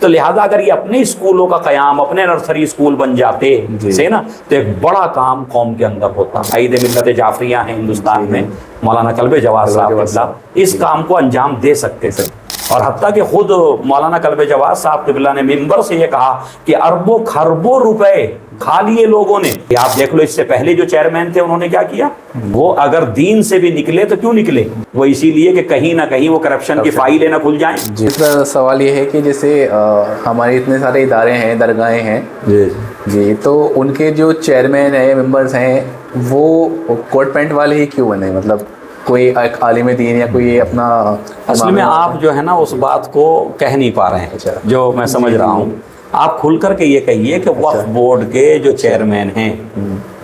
تو لہٰذا اگر یہ اپنے اسکولوں کا قیام، اپنے نرسری اسکول بن جاتے صحیح نا، تو ایک بڑا کام قوم کے اندر ہوتا. عید ملت جعفریہ ہیں ہندوستان میں، مولانا کلب جواز صاحب اس کام کو انجام دے سکتے تھے. اور حتیٰ کہ خود مولانا کلب جواز صاحب قبلہ نے ممبر سے یہ کہا کہ اربوں خربوں روپے کھا لیے لوگوں نے. آپ دیکھ لو اس سے پہلے جو چیئرمین تھے انہوں نے کیا کیا، وہ اگر دین سے بھی نکلے تو کیوں نکلے، وہ اسی لیے کہ کہیں نہ کہیں وہ کرپشن کی فائلیں نہ کھل جائیں. اس کا سوال یہ ہے کہ جیسے ہمارے اتنے سارے ادارے ہیں، درگاہیں ہیں جی، تو ان کے جو چیئرمین ہیں، ممبرز ہیں، وہ کوٹ پینٹ والے ہی کیوں بنے؟ مطلب کوئی عالم دین یا کوئی اپنا، اصل میں آپ جو ہے نا اس بات کو کہہ نہیں پا رہے ہیں جو میں سمجھ رہا ہوں. آپ کھل کر کے یہ کہیے کہ وقف بورڈ کے جو چیئرمین ہیں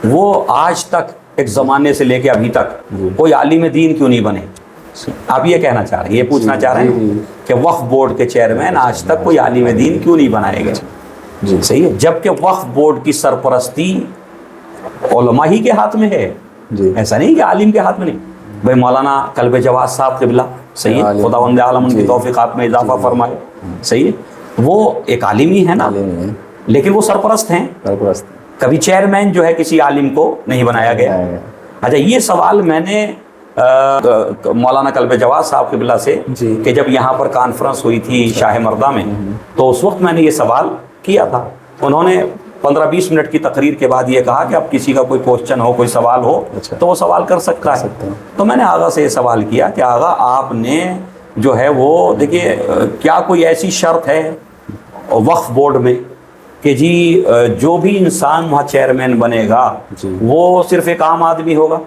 وہ آج تک، ایک زمانے سے لے کے ابھی تک کوئی عالم دین کیوں نہیں بنے؟ آپ یہ کہنا چاہ رہے ہیں، یہ پوچھنا چاہ رہے ہیں کہ وقف بورڈ کے چیئرمین آج تک کوئی عالم دین کیوں نہیں بنائے گئے؟ صحیح ہے، جبکہ وقف بورڈ کی سرپرستی علماء ہی کے ہاتھ میں ہے، ایسا نہیں کہ عالم کے ہاتھ میں نہیں. بھائی مولانا کلب جواز صاحب قبلہ صحیح ہے، خداوند عالم ان کی توفیقات میں اضافہ فرمائے، صحیح ہے، وہ ایک عالم ہی ہے نا، لیکن وہ سرپرست ہیں، کبھی چیئرمین جو ہے کسی عالم کو نہیں بنایا گیا. اچھا، یہ سوال میں نے مولانا کلب جواز صاحب قبلہ سے کہ جب یہاں پر کانفرنس ہوئی تھی شاہ مردہ میں، تو اس وقت میں نے یہ سوال کیا تھا. انہوں نے 15-20 منٹ کی تقریر کے بعد یہ کہا کہ اب کسی کا کوئی کوشچن ہو، کوئی سوال ہو تو وہ سوال کر سکتا ہے. تو میں نے آغا سے یہ سوال کیا کہ آغا آپ نے جو ہے وہ دیکھیے، کیا کوئی ایسی شرط ہے وقف بورڈ میں کہ جی جو بھی انسان وہاں چیئرمین بنے گا وہ صرف ایک عام آدمی ہوگا؟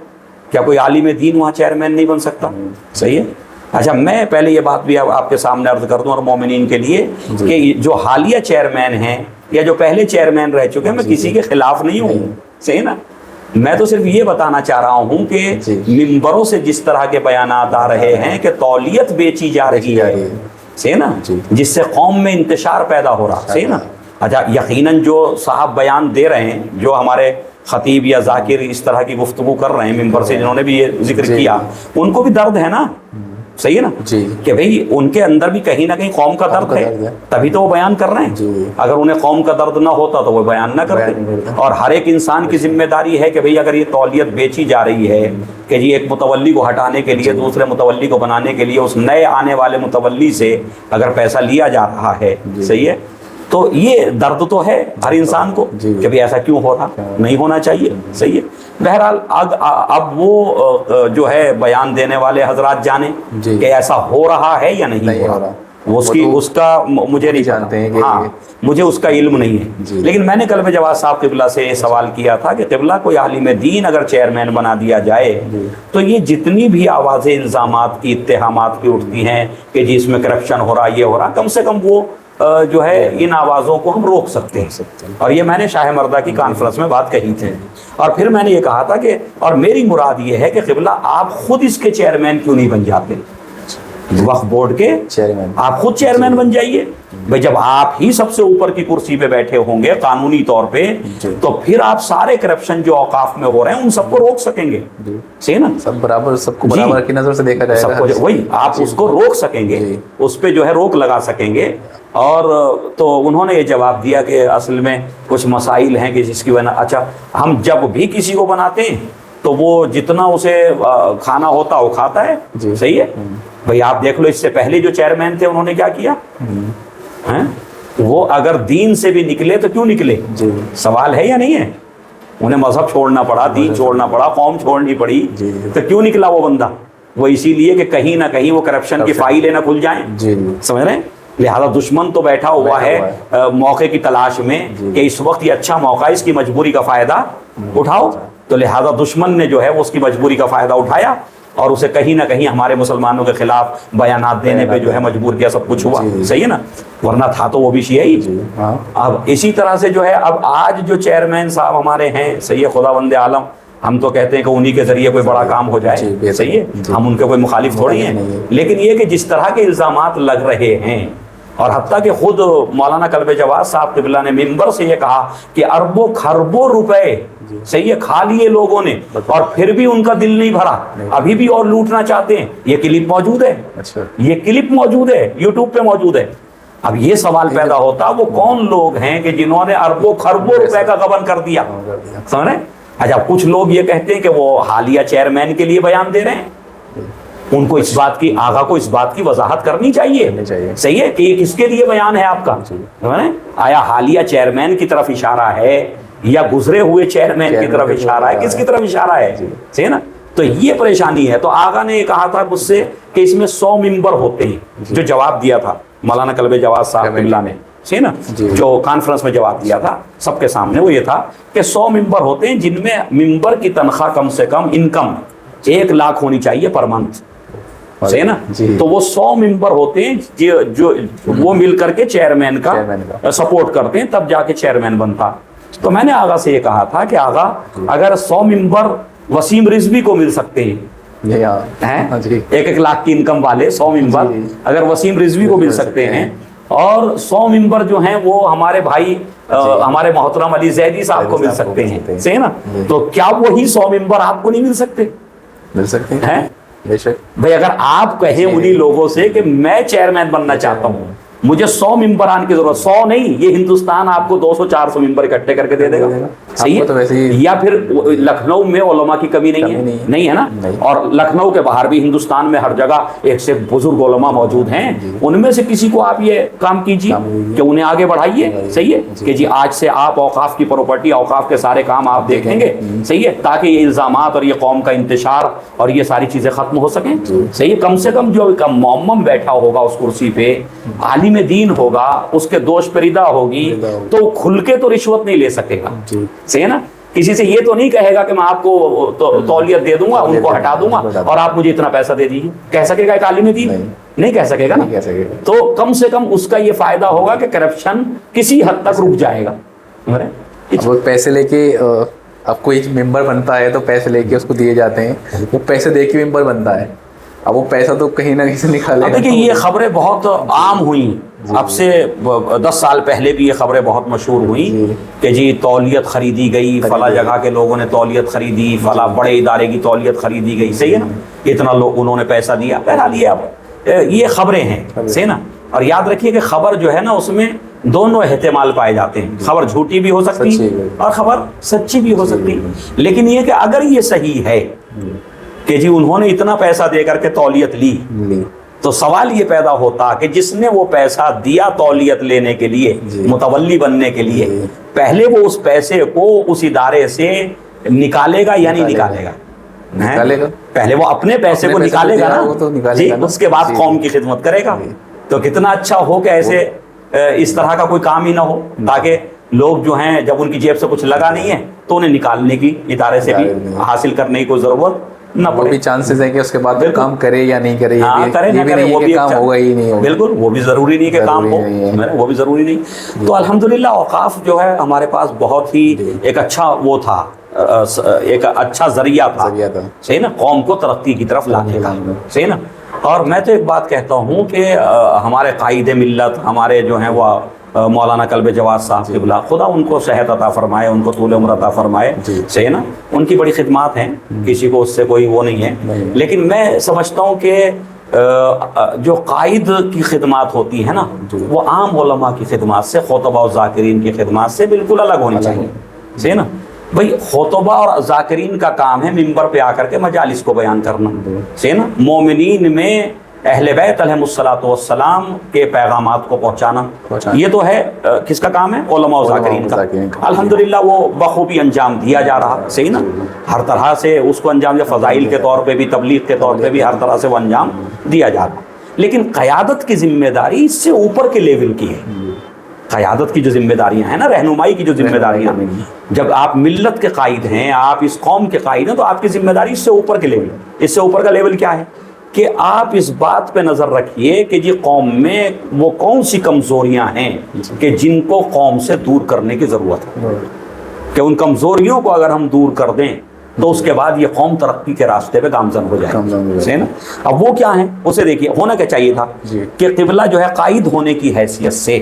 کیا کوئی عالم دین وہاں چیئرمین نہیں بن سکتا؟ صحیح ہے. اچھا، میں پہلے یہ بات بھی آپ کے سامنے عرض کر دوں اور مومنین کے لیے کہ جو حالیہ چیئرمین ہیں یا جو پہلے چیئرمین رہ چکے ہیں، میں کسی کے خلاف نہیں ہوں، صحیح نا. میں تو صرف یہ بتانا چاہ رہا ہوں کہ ممبروں سے جس طرح کے بیانات آ رہے ہیں کہ تولیت بیچی جا رہی ہے، صحیح نا، جس سے قوم میں انتشار پیدا ہو رہا، صحیح نا. اچھا، یقیناً جو صاحب بیان دے رہے ہیں، جو ہمارے خطیب یا ذاکر اس طرح کی گفتگو کر رہے ہیں ممبر سے، جنہوں نے بھی یہ ذکر کیا، ان کو بھی درد ہے نا، صحیح ہے نا، کہ بھئی ان کے اندر بھی کہیں نہ کہیں قوم کا درد ہے، تبھی تو وہ بیان کر رہے ہیں. اگر انہیں قوم کا درد نہ ہوتا تو وہ بیان نہ کرتے. اور ہر ایک انسان کی ذمہ داری ہے کہ بھئی اگر یہ تولیت بیچی جا رہی ہے کہ جی ایک متولی کو ہٹانے کے لیے، دوسرے متولی کو بنانے کے لیے اس نئے آنے والے متولی سے اگر پیسہ لیا جا رہا ہے، صحیح ہے، تو یہ درد تو ہے ہر انسان کو کہ بھئی ایسا کیوں ہو رہا، نہیں ہونا چاہیے، صحیح ہے. بہرحال اب وہ جو ہے بیان دینے والے حضرات جانے کہ ایسا ہو رہا ہے یا نہیں ہو رہا، اس کا مجھے نہیں جانتے ہیں، ہاں مجھے اس کا علم نہیں ہے. لیکن میں نے کلب جواز صاحب قبلہ سے یہ سوال کیا تھا کہ قبلہ کوئی عالم دین اگر چیئرمین بنا دیا جائے تو یہ جتنی بھی آوازیں الزامات کی، اتہامات کی اٹھتی ہیں کہ جی اس میں کرپشن ہو رہا، یہ ہو رہا، کم سے کم وہ جو ہے ان آوازوں کو ہم روک سکتے ہیں. اور یہ میں نے شاہ مردہ کی کانفرنس میں بات کہی تھی. اور پھر میں نے یہ کہا تھا کہ اور میری مراد یہ ہے کہ قبلہ آپ خود اس کے چیئرمین کیوں نہیں بن جاتے؟ وقف بورڈ کے چیئرمین آپ خود چیئرمین بن جائیے. بھائی جب آپ ہی سب سے اوپر کی کرسی پہ بیٹھے ہوں گے قانونی طور پہ، تو پھر آپ سارے کرپشن جو اوقاف میں ہو رہے ہیں ان سب کو روک سکیں گے، صحیح نا، سب برابر، سب کو برابر کی نظر سے دیکھا جائے گا، وہی آپ اس کو روک سکیں گے، اس پہ جو ہے روک لگا سکیں گے. اور تو انہوں نے یہ جواب دیا کہ اصل میں کچھ مسائل ہیں کہ جس کی وجہ، اچھا ہم جب بھی کسی کو بناتے ہیں تو وہ جتنا اسے کھانا ہوتا وہ کھاتا ہے، صحیح ہے. بھئی آپ دیکھ لو اس سے پہلے جو چیئرمین تھے انہوں نے کیا کیا، وہ اگر دین سے بھی نکلے تو کیوں نکلے؟ سوال ہے یا نہیں ہے؟ انہیں مذہب چھوڑنا پڑا، دین چھوڑنا پڑا، قوم چھوڑنی پڑی، تو کیوں نکلا وہ بندہ؟ وہ اسی لیے کہ کہیں نہ کہیں وہ کرپشن کی فائلیں نہ کھل جائیں، سمجھ رہے ہیں. لہذا دشمن تو بیٹھا ہوا ہے موقع کی تلاش میں کہ اس وقت یہ اچھا موقع ہے، اس کی مجبوری کا فائدہ اٹھاؤ. تو لہذا دشمن نے جو ہے وہ اس کی مجبوری کا فائدہ اٹھایا اور اسے کہیں نہ کہیں ہمارے مسلمانوں کے خلاف بیانات دینے پہ جو ہے مجبور کیا. سب کچھ ہوا، صحیح ہے نا، ورنہ تھا تو وہ بھی شیعی. اب اسی طرح سے جو ہے اب آج جو چیئرمین صاحب ہمارے ہیں، صحیح ہے، خداوند عالم، ہم تو کہتے ہیں کہ انہی کے ذریعے کوئی بڑا کام ہو جائے، صحیح ہے، ہم ان کے کوئی مخالف تھوڑی ہیں. لیکن یہ کہ جس طرح کے الزامات لگ رہے ہیں، اور حتیٰ کہ خود مولانا کلب جواز صاحب قبلہ نے ممبر سے یہ کہا کہ اربوں خربوں روپے صحیح ہے کھا لیے لوگوں نے اور پھر بھی ان کا دل نہیں بھرا، ابھی بھی اور لوٹنا چاہتے ہیں. یہ کلپ موجود ہے، یہ کلپ موجود ہے، یوٹیوب پہ موجود ہے. اب یہ سوال پیدا ہوتا وہ کون لوگ ہیں کہ جنہوں نے اربوں خربوں روپے کا غبن کر دیا, سمجھ رہے ہیں. اچھا کچھ لوگ یہ کہتے ہیں کہ وہ حالیہ چیئرمین کے لیے بیان دے رہے ہیں, ان کو اس بات کی, آغا کو اس بات کی وضاحت کرنی چاہیے, صحیح ہے کہ یہ کس کے لیے بیان ہے آپ کا, آیا حالیہ چیئرمین کی طرف اشارہ ہے یا گزرے ہوئے چیئرمین کی طرف اشارہ ہے, کس کی طرف اشارہ ہے, صحیح نا. تو یہ پریشانی ہے. تو آغا نے یہ کہا تھا مجھ سے کہ اس میں 100 ممبر ہوتے ہیں, جو جواب دیا تھا مولانا کلب جواز صاحب اللہ نے, صحیح نا, جو کانفرنس میں جواب دیا تھا سب کے سامنے, وہ یہ تھا کہ 100 ممبر ہوتے ہیں جن میں ممبر کی تنخواہ کم سے کم انکم 1 لاکھ ہونی چاہیے پر منتھ, صحیح نا. تو وہ 100 ممبر ہوتے ہیں جو وہ مل کر کے چیئرمین کا سپورٹ کرتے ہیں, تب جا کے چیئرمین بنتا. تو میں نے آغا سے یہ کہا تھا کہ آغا اگر 100 ممبر وسیم رضوی کو مل سکتے ہیں, 1 لاکھ کی انکم والے 100 ممبر اگر وسیم رضوی کو مل سکتے ہیں, اور 100 ممبر جو ہیں وہ ہمارے بھائی ہمارے محترم علی زیدی صاحب کو مل سکتے ہیں, صحیح نا, تو کیا وہی 100 ممبر آپ کو نہیں مل سکتے؟ مل سکتے ہیں بھائی. اگر آپ کہیں انہی لوگوں سے کہ میں چیئرمین بننا چاہتا ہوں, مجھے 100 ممبران کی ضرورت, 100 نہیں, یہ ہندوستان آپ کو 200-400 ممبر اکٹھے کر کے دے دے گا, صحیح ہے. یا پھر لکھنؤ میں علماء کی کمی نہیں ہے نا, اور لکھنؤ کے باہر بھی ہندوستان میں ہر جگہ ایک سے بزرگ علماء موجود ہیں, ان میں سے کسی کو آپ یہ کام کیجیے کہ انہیں آگے بڑھائیے, صحیح ہے, کہ جی آج سے آپ اوقاف کی پراپرٹی, اوقاف کے سارے کام آپ دیکھیں گے, صحیح ہے, تاکہ یہ الزامات اور یہ قوم کا انتشار اور یہ ساری چیزیں ختم ہو سکیں, صحیح ہے. کم سے کم جو معمم بیٹھا ہوگا اس کرسی پہ, عالم دین ہوگا, اس کے دوش پریدہ ہوگی, تو کھل کے تو رشوت نہیں لے سکے گا, صحیح ہے نا. کسی سے یہ تو نہیں کہے گا کہ میں آپ کو تولیت دے دوں گا, ان کو ہٹا دوں گا اور آپ مجھے اتنا پیسہ دے دیجیے, کہہ سکے گا ایک عالم دین؟ نہیں کہہ سکے گا نا. تو کم سے کم اس کا یہ فائدہ ہوگا کہ کرپشن کسی حد تک رک جائے گا. وہ پیسے لے کے اب کوئی ممبر بنتا ہے تو پیسے لے کے اس کو دیے جاتے ہیں, وہ پیسے دے کے ممبر بنتا ہے, اب وہ پیسہ تو کہیں نہ کہیں سے نکالے گا. دیکھیے یہ خبریں بہت عام ہوئیں, اب سے 10 سال پہلے بھی یہ خبریں بہت مشہور ہوئیں کہ جی تولیت خریدی گئی, فلاں جگہ کے لوگوں نے تولیت خریدی, فلاں بڑے ادارے کی تولیت خریدی گئی, صحیح ہے نا, اتنا لوگ انہوں نے پیسہ دیا. بہرحال یہ خبریں ہیں, صحیح نا. اور یاد رکھیے کہ خبر جو ہے نا اس میں دونوں احتمال پائے جاتے ہیں, خبر جھوٹی بھی ہو سکتی ہے اور خبر سچی بھی ہو سکتی ہے. لیکن یہ کہ اگر یہ صحیح ہے کہ جی انہوں نے اتنا پیسہ دے کر کے تولیت لی, تو سوال یہ پیدا ہوتا کہ جس نے وہ پیسہ دیا تولیت لینے کے لیے, متولی بننے کے لیے, پہلے وہ اس پیسے کو اس ادارے سے نکالے گا یا نہیں نکالے گا؟ پہلے وہ اپنے پیسے کو نکالے گا نا جی, اس کے بعد قوم کی خدمت کرے گا. تو کتنا اچھا ہو کہ ایسے اس طرح کا کوئی کام ہی نہ ہو, تاکہ لوگ جو ہیں جب ان کی جیب سے کچھ لگا نہیں ہے تو انہیں نکالنے کی, ادارے سے بھی حاصل کرنے کی کوئی ضرورت نہ پڑے. چانسز ہے کہ اس کے بعد کام کرے یا نہیں کرے, وہ بھی کام ہوگا ہی نہیں, بالکل وہ بھی ضروری نہیں کہ کام ہو, وہ بھی ضروری نہیں. تو الحمدللہ اوقاف جو ہے ہمارے پاس بہت ہی ایک اچھا وہ تھا, ایک اچھا ذریعہ تھا, صحیح نا, قوم کو ترقی کی طرف لانے کا, صحیح نا. اور میں تو ایک بات کہتا ہوں کہ ہمارے قائد ملت, ہمارے جو ہیں وہ مولانا کلب جواز صاحب قبلہ, خدا ان کو صحت عطا فرمائے, ان کو طول عمر عطا فرمائے, صحیح نا. ان کی بڑی خدمات ہیں, کسی کو اس سے کوئی وہ نہیں ہے, لیکن میں سمجھتا ہوں کہ جو قائد کی خدمات ہوتی ہیں نا وہ عام علماء کی خدمات سے, خطبہ و ذاکرین کی خدمات سے بالکل الگ ہونی چاہیے, صحیح نا. بھائی خطبہ اور ذاکرین کا کام ہے ممبر پہ آ کر کے مجالس کو بیان کرنا, صحیح نا. مومنین میں اہل بیت علیہم الصلوۃ والسلام کے پیغامات کو پہنچانا, یہ تو ہے کس کا کام ہے؟ علماء و ذاکرین کا. الحمدللہ وہ بخوبی انجام دیا جا رہا, صحیح نا. ہر طرح سے اس کو انجام دیا, فضائل کے طور پہ بھی, تبلیغ کے طور پہ بھی, ہر طرح سے وہ انجام دیا جا رہا. لیکن قیادت کی ذمہ داری اس سے اوپر کے لیول کی ہے. قیادت کی جو ذمہ داریاں ہیں نا, رہنمائی کی جو ذمہ داریاں, جب آپ ملت کے قائد ہیں, آپ اس قوم کے قائد ہیں, تو آپ کی ذمہ داری اس سے اوپر کے لیول. اس سے اوپر کا لیول کیا ہے کہ آپ اس بات پہ نظر رکھیے کہ جی قوم میں وہ کون سی کمزوریاں ہیں کہ جن کو قوم سے دور کرنے کی ضرورت ہے, کہ ان کمزوریوں کو اگر ہم دور کر دیں تو اس کے بعد یہ قوم ترقی کے راستے پہ گامزن ہو جائے, صحیح نا. اب وہ کیا ہیں, اسے دیکھیے. ہونا کیا چاہیے تھا کہ قبلہ جو ہے قائد ہونے کی حیثیت سے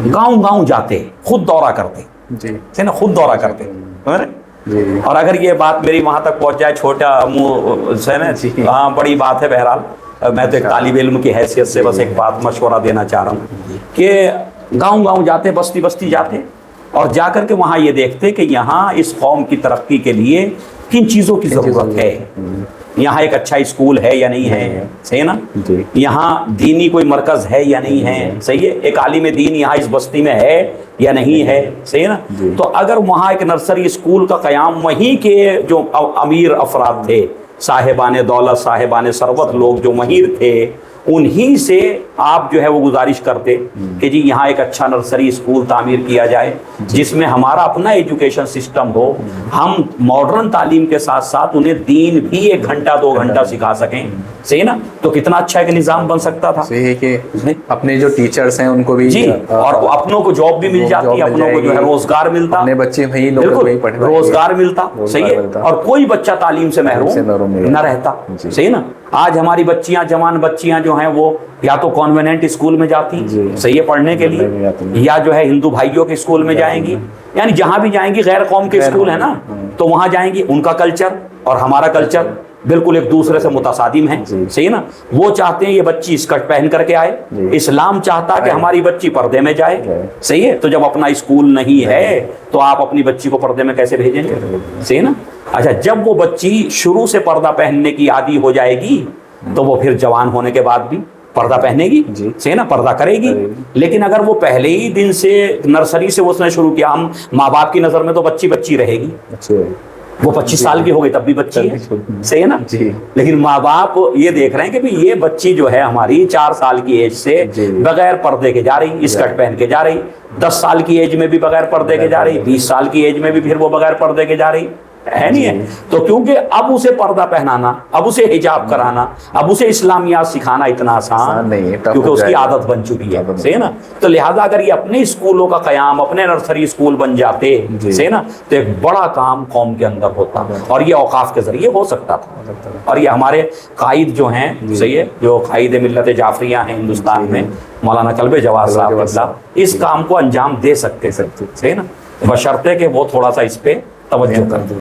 گاؤں گاؤں جاتے, خود دورہ کرتے, صحیح نا, خود دورہ کرتے. اور اگر یہ بات میری وہاں تک پہنچ جائے, چھوٹا منہ سے نا, ہاں بڑی بات ہے, بہرحال میں تو ایک طالب علم کی حیثیت سے بس ایک بات مشورہ دینا چاہ رہا ہوں کہ گاؤں گاؤں جاتے، بستی بستی جاتے اور جا کر کے وہاں یہ دیکھتے کہ یہاں اس قوم کی ترقی کے لیے کن چیزوں کی ضرورت ہے، یہاں ایک اچھا اسکول ہے یا نہیں ہے، صحیح ہے نا، یہاں دینی کوئی مرکز ہے یا نہیں ہے، صحیح ہے، ایک عالم دین یہاں اس بستی میں ہے یا نہیں ہے، صحیح ہے نا۔ تو اگر وہاں ایک نرسری اسکول کا قیام وہیں کے جو امیر افراد تھے، صاحبان دولت، صاحبان ثروت لوگ جو مہیر تھے، انہی سے آپ جو ہے وہ گزارش کرتے کہ جی یہاں ایک اچھا نرسری اسکول تعمیر کیا جائے جس میں ہمارا اپنا ایجوکیشن سسٹم ہو، ہم ماڈرن تعلیم کے ساتھ ساتھ انہیں دین بھی 1 گھنٹہ 2 گھنٹہ سکھا سکیں، صحیح نا، تو کتنا اچھا ایک نظام بن سکتا تھا۔ صحیح ہے کہ اپنے جو ٹیچرز ہیں ان کو بھی جی، اور اپنوں کو جاب بھی مل جاتی، اپنوں کو جو ہے روزگار ملتا، اپنے بچے وہیں بالکل روزگار ملتا، صحیح ہے، اور کوئی بچہ تعلیم سے محروم نہ رہتا، صحیح نا۔ آج ہماری بچیاں، جوان بچیاں جو ہیں وہ یا تو کانویننٹ اسکول میں جاتی صحیح ہے پڑھنے کے لیے، یا جو ہے ہندو بھائیوں کے اسکول میں جائیں گی، یعنی جہاں بھی جائیں گی غیر قوم کے اسکول ہے نا، تو وہاں جائیں گی، ان کا کلچر اور ہمارا کلچر بالکل ایک دوسرے سے متصادم ہیں، صحیح نا۔ وہ چاہتے ہیں یہ بچی اسکرٹ پہن کر کے آئے، اسلام چاہتا کہ ہماری بچی پردے میں جائے، صحیح ہے، تو جب اپنا اسکول نہیں ہے تو آپ اپنی بچی کو پردے میں کیسے بھیجیں گے، صحیح نا۔ اچھا، جب وہ بچی شروع سے پردہ پہننے کی عادی ہو جائے گی تو وہ پھر جوان ہونے کے بعد بھی پردہ پہنے گی، صحیح نا، پردہ کرے گی۔ لیکن اگر وہ پہلے ہی دن سے نرسری سے اس نے شروع کیا، ہم ماں باپ کی نظر میں تو بچی بچی رہے گی، وہ 25 سال کی ہو گئی تب بھی بچی ہے، صحیح ہے نا۔ لیکن ماں باپ یہ دیکھ رہے ہیں کہ بھی یہ بچی جو ہے ہماری 4 سال کی ایج سے بغیر پردے کے جا رہی، اسکرٹ پہن کے جا رہی، 10 سال کی ایج میں بھی بغیر پردے کے جا رہی، 20 سال کی ایج میں بھی پھر وہ بغیر پردے کے جا رہی ہے، نہیں ہے۔ تو کیونکہ اب اسے پردہ پہنانا، اب اسے حجاب کرانا، اب اسے اسلامیات سکھانا اتنا آسان نہیں ہے، کیونکہ اس کی عادت بن چکی ہے، صحیح نا۔ تو لہٰذا اگر یہ اپنے اسکولوں کا قیام، اپنے نرسری اسکول بن جاتے، صحیح نا، تو ایک بڑا کام قوم کے اندر ہوتا، اور یہ اوقاف کے ذریعے ہو سکتا تھا۔ اور یہ ہمارے قائد جو ہیں، صحیح ہے، جو قائد ملت جعفریہ ہیں ہندوستان میں، مولانا کلب جواز صاحب، اس کام کو انجام دے سکتے، صحیح نا، بشرطے کہ وہ تھوڑا سا اس پہ توجہ کر دیں۔